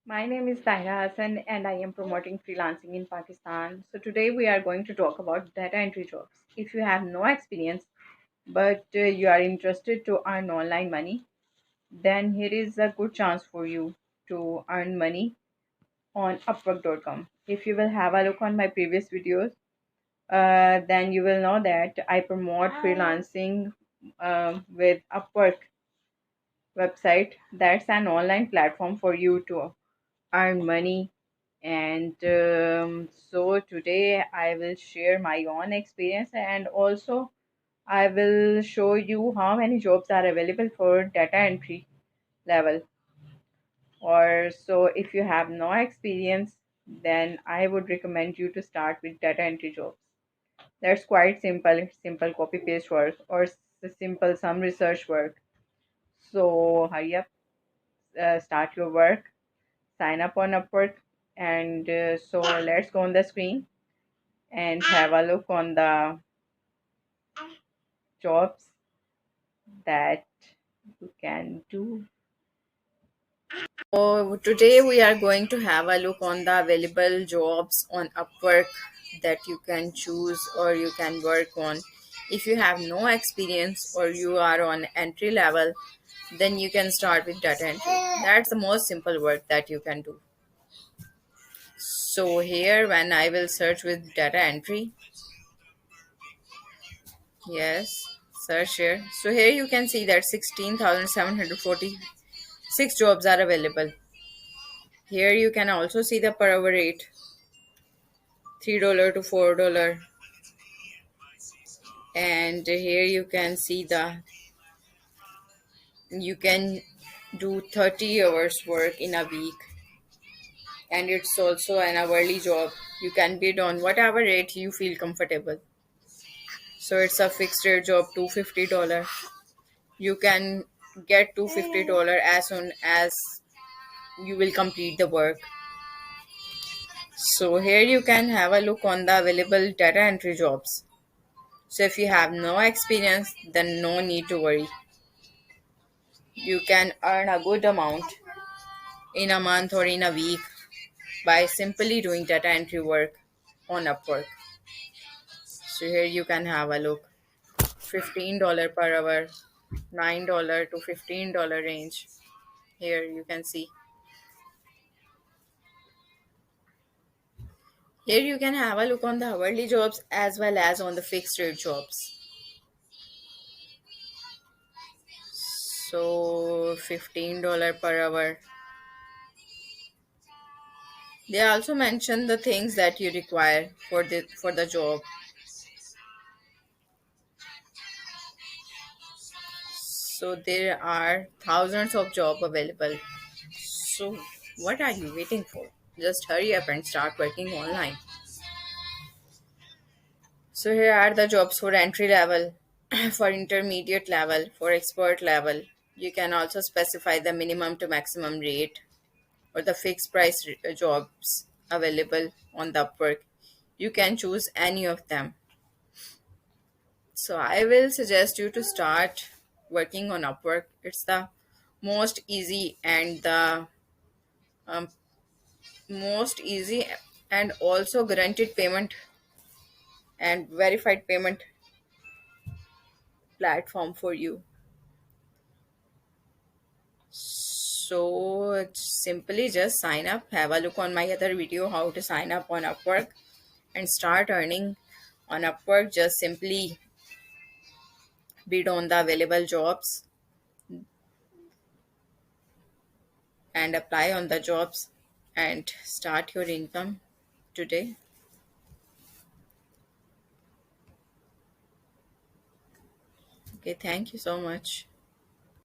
My name is Tahira Hassan and I am promoting freelancing in Pakistan. So today we are going to talk about data entry jobs. If you have no experience but you are interested to earn online money, then here is a good chance for you to earn money on Upwork.com. If you will have a look on my previous videos, then you will know that I promote freelancing with Upwork website. That's an online platform for you to earn money. And so today I will share my own experience, and also I will show you how many jobs are available for data entry level. Or so if you have no experience, then I would recommend you to start with data entry jobs. That's quite simple copy paste work or simple some research work. So hurry up, start your work, sign up on Upwork, and so let's go on the screen and have a look on the jobs that you can do. So today we are going to have a look on the available jobs on Upwork that you can choose or you can work on. If you have no experience or you are on entry level, then you can start with data entry. That's the most simple work that you can do. So here when I will search with data entry, yes, search here. So here you can see that 16,746 jobs are available. Here you can also see the per hour rate, $3 to $4. And here you can see the you can do 30 hours work in a week, and it's also an hourly job. You can bid on whatever rate you feel comfortable. So it's a fixed rate job, $250. You can get $250 as soon as you will complete the work. So here you can have a look on the available data entry jobs. So if you have no experience, then no need to worry. You can earn a good amount in a month or in a week by simply doing data entry work on Upwork. So here you can have a look. $15 per hour, $9 to $15 range. Here you can see. Here you can have a look on the hourly jobs as well as on the fixed rate jobs. So $15 per hour. They also mention the things that you require for the job. So there are thousands of job available. So what are you waiting for? Just hurry up and start working online. So here are the jobs for entry level, for intermediate level, for expert level. You can also specify the minimum to maximum rate or the fixed price jobs available on the Upwork. You can choose any of them. So I will suggest you to start working on Upwork. It's the most easy and the um, most easy and also guaranteed payment and verified payment platform for you. So simply just sign up, have a look on my other video how to sign up on Upwork and start earning on Upwork. Just simply bid on the available jobs and apply on the jobs and start your income today. Okay, thank you so much.